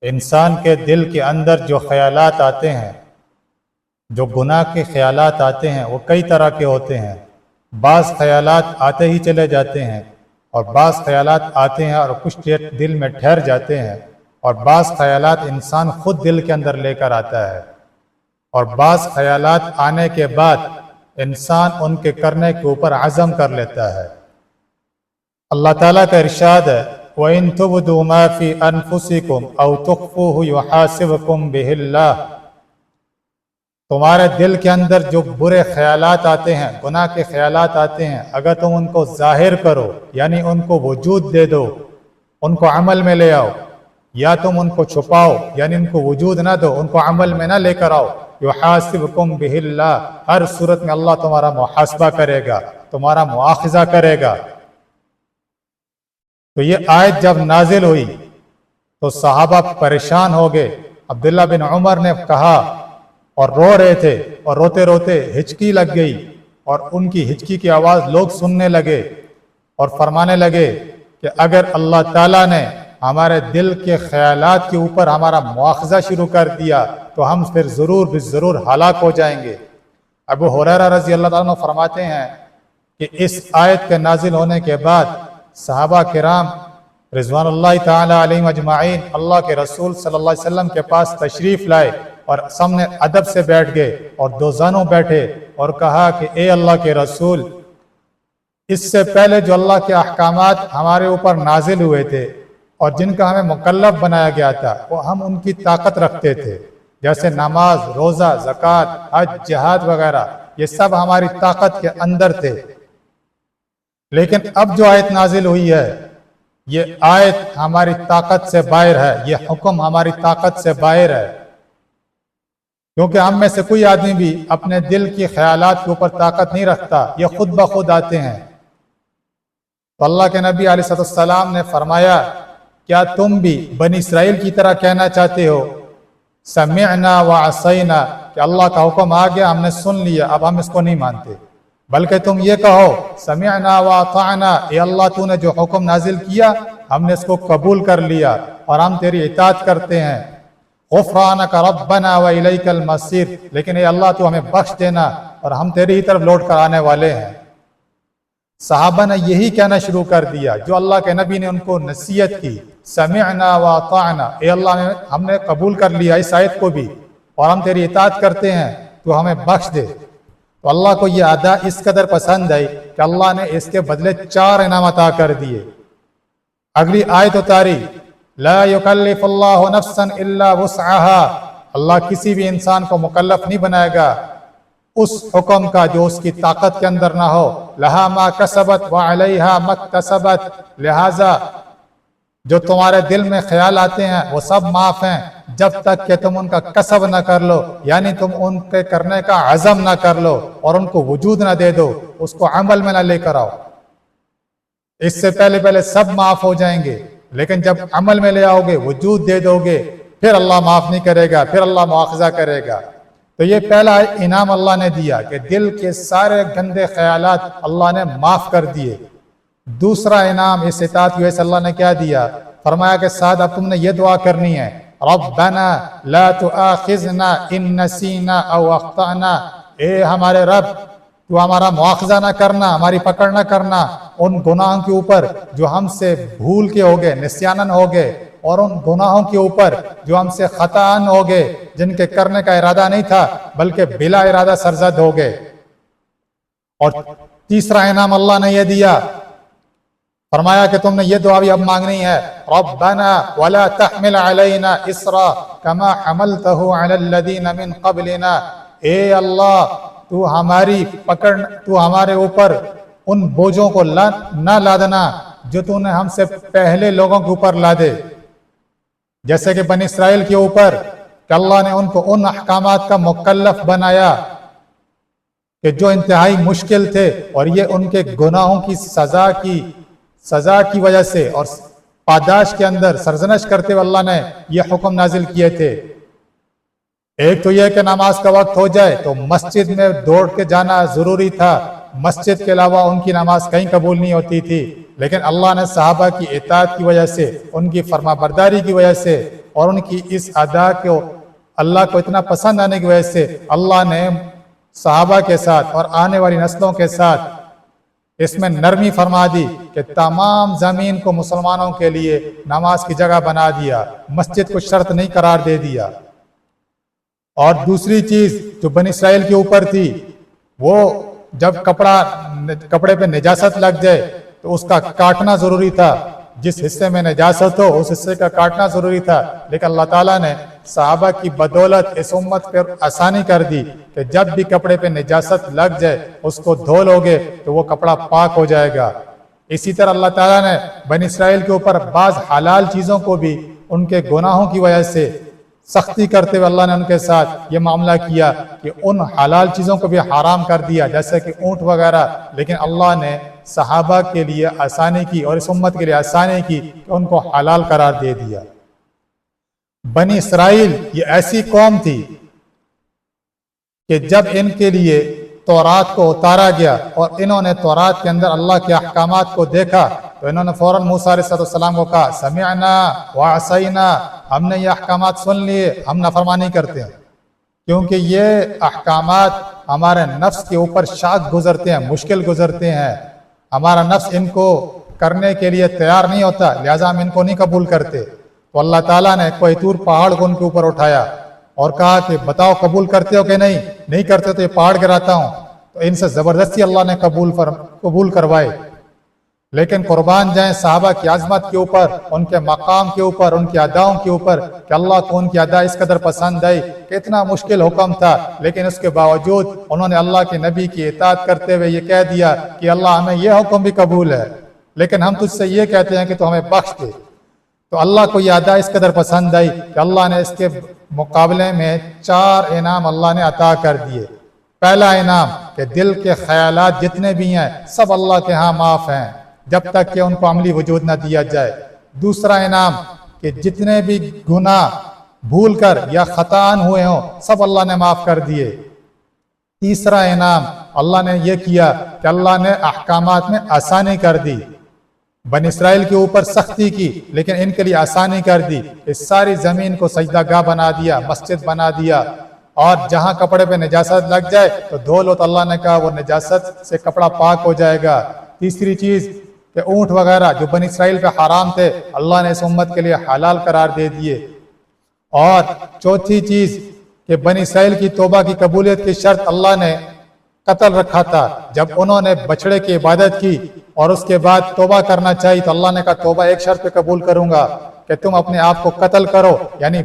انسان کے دل کے اندر جو خیالات آتے ہیں، جو گناہ کے خیالات آتے ہیں، وہ کئی طرح کے ہوتے ہیں۔ بعض خیالات آتے ہی چلے جاتے ہیں، اور بعض خیالات آتے ہیں اور کچھ دیر دل میں ٹھہر جاتے ہیں، اور بعض خیالات انسان خود دل کے اندر لے کر آتا ہے، اور بعض خیالات آنے کے بعد انسان ان کے کرنے کے اوپر عزم کر لیتا ہے۔ اللہ تعالیٰ کا ارشاد ہے وَإِن تُبْدُوا مَا فِي أَنفُسِكُمْ أَوْ تُخْفُوهُ يُحَاسِبْكُم بِهِ اللَّهُ، تمہارے دل کے اندر جو برے خیالات آتے ہیں، گناہ کے خیالات آتے ہیں، اگر تم ان کو ظاہر کرو یعنی ان کو وجود دے دو، ان کو عمل میں لے آؤ، یا تم ان کو چھپاؤ یعنی ان کو وجود نہ دو، ان کو عمل میں نہ لے کر آؤ، یحاسبکم بہ اللہ، ہر صورت میں اللہ تمہارا محاسبہ کرے گا، تمہارا مواخذہ کرے گا۔ تو یہ آیت جب نازل ہوئی تو صحابہ پریشان ہو گئے۔ عبداللہ بن عمر نے کہا اور رو رہے تھے، اور روتے روتے ہچکی لگ گئی، اور ان کی ہچکی کی آواز لوگ سننے لگے اور فرمانے لگے کہ اگر اللہ تعالیٰ نے ہمارے دل کے خیالات کے اوپر ہمارا مواخذہ شروع کر دیا تو ہم پھر ضرور ہلاک ہو جائیں گے۔ ابو ہریرہ رضی اللہ عنہ فرماتے ہیں کہ اس آیت کے نازل ہونے کے بعد صحابہ کرام رضوان اللہ تعالی علیہم اجمعین اللہ کے رسول صلی اللہ علیہ وسلم کے پاس تشریف لائے اور سامنے ادب سے بیٹھ گئے، اور دو زنوں بیٹھے اور کہا کہ اے اللہ کے رسول، اس سے پہلے جو اللہ کے احکامات ہمارے اوپر نازل ہوئے تھے اور جن کا ہمیں مکلف بنایا گیا تھا، وہ ہم ان کی طاقت رکھتے تھے، جیسے نماز، روزہ، زکوٰۃ، حج، جہاد وغیرہ، یہ سب ہماری طاقت کے اندر تھے۔ لیکن اب جو آیت نازل ہوئی ہے، یہ آیت ہماری طاقت سے باہر ہے، یہ حکم ہماری طاقت سے باہر ہے، کیونکہ ہم میں سے کوئی آدمی بھی اپنے دل کی خیالات کے اوپر طاقت نہیں رکھتا، یہ خود بخود آتے ہیں۔ تو اللہ کے نبی علیہ السلام نے فرمایا کیا تم بھی بنی اسرائیل کی طرح کہنا چاہتے ہو سمعنا وعصینا، کہ اللہ کا حکم آ گیا، ہم نے سن لیا، اب ہم اس کو نہیں مانتے، بلکہ تم یہ کہو سمعنا واطعنا، اے اللہ تو نے جو حکم نازل کیا ہم نے اس کو قبول کر لیا اور ہم تیری اطاعت کرتے ہیں، غفرانک ربنا والیک المصیر، لیکن اے اللہ تو ہمیں بخش دینا اور ہم تیری ہی طرف لوٹ کر آنے والے ہیں۔ صحابہ نے یہی کہنا شروع کر دیا جو اللہ کے نبی نے ان کو نصیحت کی، سمعنا واطعنا، اے اللہ ہم نے قبول کر لیا اس آیت کو بھی اور ہم تیری اطاعت کرتے ہیں، تو ہمیں بخش دے۔ تو اللہ کو یہ ادا اس قدر پسند آئی کہ اللہ نے اس کے بدلے 4 انعام عطا کر دیے۔ اگلی آیت اتاری، لا یکلف اللہ نفسا الا وسعها، اللہ کسی بھی انسان کو مکلف نہیں بنائے گا اس حکم کا جو اس کی طاقت کے اندر نہ ہو، لہا ما کسبت وعلیہا ما اکتسبت، لہذا جو تمہارے دل میں خیال آتے ہیں وہ سب معاف ہیں جب تک کہ تم ان کا کسب نہ کر لو، یعنی تم ان کے کرنے کا عزم نہ کر لو اور ان کو وجود نہ دے دو، اس کو عمل میں نہ لے کر آؤ۔ اس سے پہلے سب معاف ہو جائیں گے، لیکن جب عمل میں لے آؤ گے، وجود دے دو گے، پھر اللہ معاف نہیں کرے گا، پھر اللہ مواخذہ کرے گا۔ تو یہ پہلا انعام اللہ نے دیا کہ دل کے سارے گندے خیالات اللہ نے معاف کر دیے۔ دوسرا انعام اس اطاعت کی وجہ سے اللہ نے کیا دیا، فرمایا کہ ساتھ اب تم نے یہ دعا کرنی ہے، ربنا لا تؤاخذنا ان نسینا او اخطأنا، اے ہمارے رب تو ہمارا مواخذہ نہ کرنا، ہماری پکڑ نہ کرنا ان گناہوں کے اوپر جو ہم سے بھول کے ہو گئے، نسیانن ہو گئے، اور ان گناہوں کے اوپر جو ہم سے خطاً ہو گئے، جن کے کرنے کا ارادہ نہیں تھا بلکہ بلا ارادہ سرزد ہو گئے۔ اور تیسرا انعام اللہ نے یہ دیا، فرمایا کہ تم نے یہ دعا بھی اب مانگنی ہے، ربنا ولا تحمل علینا اسرا کما حملتہ علی الذین من قبلنا، اے اللہ تو ہمارے اوپر ان بوجھوں کو نہ لادنا جو تو نے ہم سے پہلے لوگوں کے اوپر لادے، جیسے کہ بنی اسرائیل کے اوپر کہ اللہ نے ان کو ان احکامات کا مکلف بنایا کہ جو انتہائی مشکل تھے، اور یہ ان کے گناہوں کی سزا کی وجہ سے اور پاداش کے اندر سرزنش کرتے ہوئے اللہ نے یہ حکم نازل کیے تھے۔ ایک تو یہ کہ نماز کا وقت ہو جائے تو مسجد میں دوڑ کے جانا ضروری تھا، مسجد کے علاوہ ان کی نماز کہیں قبول نہیں ہوتی تھی، لیکن اللہ نے صحابہ کی اطاعت کی وجہ سے، ان کی فرما برداری کی وجہ سے اور ان کی اس ادا کو اللہ کو اتنا پسند آنے کی وجہ سے اللہ نے صحابہ کے ساتھ اور آنے والی نسلوں کے ساتھ اس میں نرمی فرما دی کہ تمام زمین کو مسلمانوں کے لیے نماز کی جگہ بنا دیا، مسجد کو شرط نہیں قرار دے دیا۔ اور دوسری چیز جو بنی اسرائیل کے اوپر تھی، وہ جب کپڑے پہ نجاست لگ جائے تو اس کا کاٹنا ضروری تھا، جس حصے میں نجاست ہو اس حصے کا کاٹنا ضروری تھا، لیکن اللہ تعالیٰ نے صحابہ کی بدولت اس امت پر آسانی کر دی کہ جب بھی کپڑے پہ نجاست لگ جائے اس کو دھو لو گے تو وہ کپڑا پاک ہو جائے گا۔ اسی طرح اللہ تعالیٰ نے بنی اسرائیل کے اوپر بعض حلال چیزوں کو بھی ان کے گناہوں کی وجہ سے سختی کرتے ہوئے اللہ نے ان کے ساتھ یہ معاملہ کیا کہ ان حلال چیزوں کو بھی حرام کر دیا، جیسے کہ اونٹ وغیرہ، لیکن اللہ نے صحابہ کے لیے آسانی کی اور اس امت کے لیے آسانی کی کہ ان کو حلال قرار دے دیا۔ بنی اسرائیل یہ ایسی قوم تھی کہ جب ان کے لیے تورات کو اتارا گیا اور انہوں نے تورات کے اندر اللہ کے احکامات کو دیکھا تو انہوں نے فوراً موسیٰ علیہ السلام کو کہا سمعنا وعصینا، ہم نے یہ احکامات سن لیے، ہم نافرمانی کرتے ہیں، کیونکہ یہ احکامات ہمارے نفس کے اوپر شاق گزرتے ہیں، مشکل گزرتے ہیں، ہمارا نفس ان کو کرنے کے لیے تیار نہیں ہوتا، لہٰذا ہم ان کو نہیں قبول کرتے۔ تو اللہ تعالیٰ نے کوہ طور پہاڑ کو ان کے اوپر اٹھایا اور کہا کہ بتاؤ قبول کرتے ہو کہ نہیں کرتے تو یہ پہاڑ گراتا ہوں۔ تو ان سے زبردستی اللہ نے قبول کروائے۔ لیکن قربان جائیں صحابہ کی عظمت کے اوپر، ان کے مقام کے اوپر، ان کی اداؤں کے اوپر کہ اللہ کو ان کی ادا اس قدر پسند آئی کہ اتنا مشکل حکم تھا، لیکن اس کے باوجود انہوں نے اللہ کے نبی کی اطاعت کرتے ہوئے یہ کہہ دیا کہ اللہ ہمیں یہ حکم بھی قبول ہے، لیکن ہم تجھ سے یہ کہتے ہیں کہ تو ہمیں بخش دے۔ تو اللہ کو یہ ادا اس قدر پسند آئی کہ اللہ نے اس کے مقابلے میں 4 انعام اللہ نے عطا کر دیے۔ پہلا انعام کہ دل کے خیالات جتنے بھی ہیں سب اللہ کے ہاں معاف ہیں جب تک کہ ان کو عملی وجود نہ دیا جائے۔ دوسرا انعام کہ جتنے بھی گناہ بھول کر یا خطاً ہوئے ہوں سب اللہ نے معاف کر دیے۔ تیسرا انعام اللہ نے یہ کیا کہ اللہ نے احکامات میں آسانی کر دی، بنی اسرائیل کے اوپر سختی کی لیکن ان کے لیے آسانی کر دی، اس ساری زمین کو سجدہ گاہ بنا دیا، مسجد بنا دیا، اور جہاں کپڑے پہ نجاست لگ جائے تو دھو لو، تو اللہ نے کہا وہ نجاست سے کپڑا پاک ہو جائے گا۔ تیسری چیز کہ اونٹ وغیرہ جو بنی اسرائیل پہ حرام تھے اللہ نے اس امت کے لیے حلال قرار دے دیے۔ اور چوتھی چیز کہ بنی اسرائیل کی توبہ کی قبولیت کی شرط اللہ نے قتل رکھا تھا، جب انہوں نے بچڑے کی عبادت کی اور اس کے بعد توبہ کرنا چاہیے تو اللہ نے کہا توبہ ایک شرط پہ قبول کروں گا کہ تم اپنے آپ کو قتل کرو، یعنی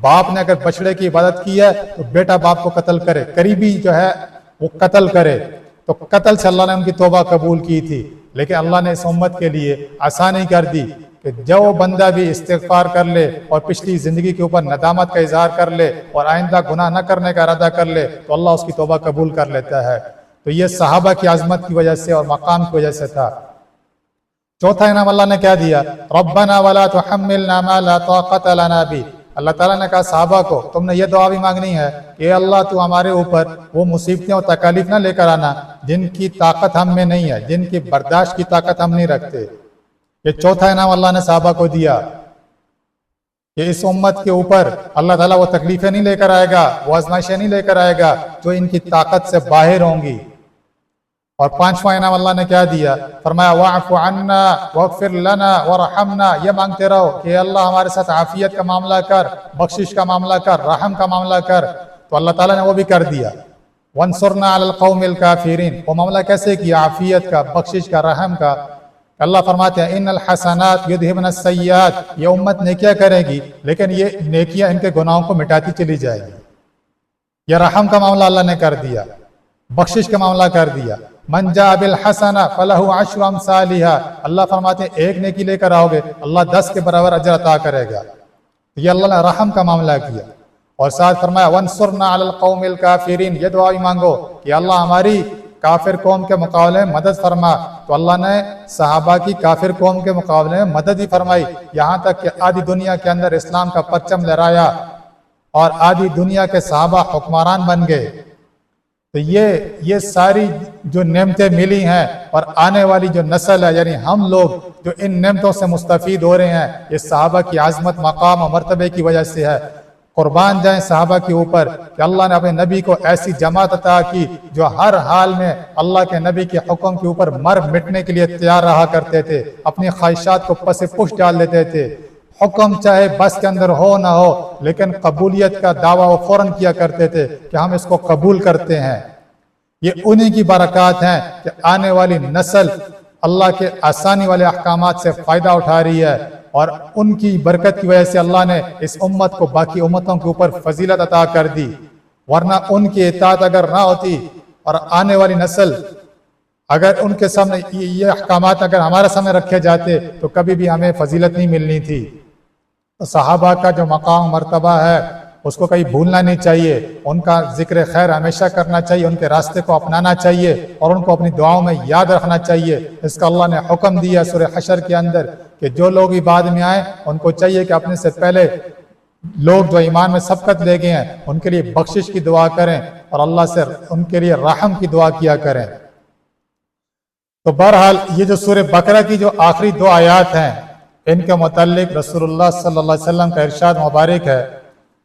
باپ نے اگر بچڑے کی عبادت کی ہے تو بیٹا باپ کو قتل کرے، قریبی جو ہے وہ قتل کرے، تو قتل سے اللہ نے ان کی توبہ قبول کی تھی۔ لیکن اللہ نے اس امت کے لیے آسانی کر دی کہ جو بندہ بھی استغفار کر لے اور پچھلی زندگی کے اوپر ندامت کا اظہار کر لے اور آئندہ گناہ نہ کرنے کا ارادہ کر لے تو اللہ اس کی توبہ قبول کر لیتا ہے۔ تو یہ صحابہ کی عظمت کی وجہ سے اور مقام کی وجہ سے تھا۔ چوتھا انعام اللہ نے کیا دیا؟ ربنا ولا تحملنا ما لا طاقت لنا به، اللہ تعالیٰ نے کہا صحابہ کو تم نے یہ دعا بھی مانگنی ہے کہ اللہ تو ہمارے اوپر وہ مصیبتیں اور تکالیف نہ لے کر آنا جن کی طاقت ہم میں نہیں ہے، جن کی برداشت کی طاقت ہم نہیں رکھتے۔ یہ چوتھا انعام اللہ نے صحابہ کو دیا کہ اس امت کے اوپر اللہ تعالیٰ وہ تکلیفیں نہیں لے کر آئے گا، وہ آزمائشیں نہیں لے کر آئے گا جو ان کی طاقت سے باہر ہوں گی۔ اور پانچواں انعام اللہ نے کیا دیا؟ فرمایا وَاعْفُ عَنَّا وَاغْفِرْ لَنَا وَارْحَمْنَا، یہ مانگتے رہو کہ اللہ ہمارے ساتھ عافیت کا معاملہ کر، بخشش کا معاملہ کر، رحم کا معاملہ کر۔ تو اللہ تعالیٰ نے وہ بھی کر دیا۔ وَانْصُرْنَا عَلَى الْقَوْمِ الْكَافِرِينَ، وہ معاملہ کیسے کیا؟ عافیت کا، بخشش کا، رحم کا۔ اللہ فرماتے ہیں ان الحسنات یذہبن السیئات، یہ امت نیکیاں کرے گی لیکن یہ نیکیاں ان کے گناہوں کو مٹاتی چلی جائے گی۔ یہ رحم کا معاملہ اللہ نے کر دیا، بخشش کا معاملہ کر دیا۔ من جاء بالحسنہ فلہ عشر امثالھا، اللہ فرماتے ہیں ایک نیکی لے کر آؤ گے اللہ 10 کے برابر اجر عطا کرے گا۔ یہ اللہ نے رحم کا معاملہ کیا۔ اور ساتھ فرمایا وانصرنا علی القوم الکافرین، یہ دعا بھی مانگو کہ اللہ ہماری کافر قوم کے مقابلے میں مدد فرما۔ تو اللہ نے صحابہ کی کافر قوم کے مقابلے میں مدد ہی فرمائی، یہاں تک کہ آدھی دنیا کے اندر اسلام کا پرچم لہرایا اور آدھی دنیا کے صحابہ حکمران بن گئے۔ تو یہ ساری جو نعمتیں ملی ہیں اور آنے والی جو نسل ہے، یعنی ہم لوگ جو ان نعمتوں سے مستفید ہو رہے ہیں، یہ صحابہ کی عظمت، مقام اور مرتبے کی وجہ سے ہے۔ قربان جائیں صحابہ کے اوپر کہ اللہ نے اپنے نبی کو ایسی جماعت عطا کی جو ہر حال میں اللہ کے نبی کے حکم کے اوپر مر مٹنے کے لیے تیار رہا کرتے تھے، اپنی خواہشات کو پس پش ڈال دیتے تھے، حکم چاہے بس کے اندر ہو نہ ہو لیکن قبولیت کا دعویٰ وہ فوراً کیا کرتے تھے کہ ہم اس کو قبول کرتے ہیں۔ یہ انہی کی برکات ہیں کہ آنے والی نسل اللہ کے آسانی والے احکامات سے فائدہ اٹھا رہی ہے، اور ان کی برکت کی وجہ سے اللہ نے اس امت کو باقی امتوں کے اوپر فضیلت عطا کر دی، ورنہ ان کی اطاعت اگر نہ ہوتی اور آنے والی نسل اگر ان کے سامنے یہ احکامات اگر ہمارے سامنے رکھے جاتے تو کبھی بھی ہمیں فضیلت نہیں ملنی تھی۔ تو صحابہ کا جو مقام مرتبہ ہے اس کو کہیں بھولنا نہیں چاہیے، ان کا ذکر خیر ہمیشہ کرنا چاہیے، ان کے راستے کو اپنانا چاہیے اور ان کو اپنی دعاؤں میں یاد رکھنا چاہیے۔ اس کا اللہ نے حکم دیا سورہ حشر کے اندر کہ جو لوگ بھی بعد میں آئیں ان کو چاہیے کہ اپنے سے پہلے لوگ جو ایمان میں سبقت لے گئے ہیں ان کے لیے بخشش کی دعا کریں اور اللہ سے ان کے لیے رحم کی دعا کیا کریں۔ تو بہرحال یہ جو سورہ بقرہ کی جو آخری 2 آیات ہیں ان کے متعلق رسول اللہ صلی اللہ علیہ وسلم کا ارشاد مبارک ہے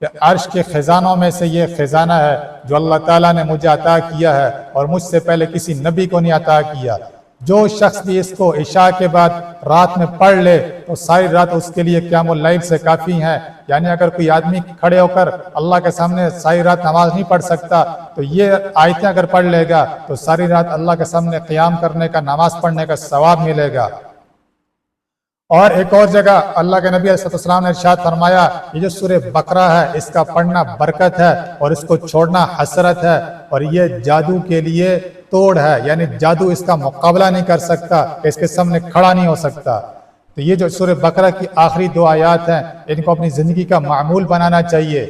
کہ عرش کے خزانوں میں سے یہ خزانہ ہے جو اللہ تعالیٰ نے مجھے عطا کیا ہے اور مجھ سے پہلے کسی نبی کو نہیں عطا کیا۔ جو شخص بھی اس کو عشاء کے بعد رات میں پڑھ لے تو ساری رات اس کے لیے قیام اللیل سے کافی ہے۔ یعنی اگر کوئی آدمی کھڑے ہو کر اللہ کے سامنے ساری رات نماز نہیں پڑھ سکتا تو یہ آیتیں اگر پڑھ لے گا تو ساری رات اللہ کے سامنے قیام کرنے کا، نماز پڑھنے کا ثواب ملے گا۔ اور ایک اور جگہ اللہ کے نبی علیہ السلام نے ارشاد فرمایا یہ جو سورہ بقرہ ہے اس کا پڑھنا برکت ہے اور اس کو چھوڑنا حسرت ہے، اور یہ جادو کے لیے توڑ ہے، یعنی جادو اس کا مقابلہ نہیں کر سکتا، اس کے سامنے کھڑا نہیں ہو سکتا۔ تو یہ جو سورہ بقرہ کی آخری 2 آیات ہیں ان کو اپنی زندگی کا معمول بنانا چاہیے۔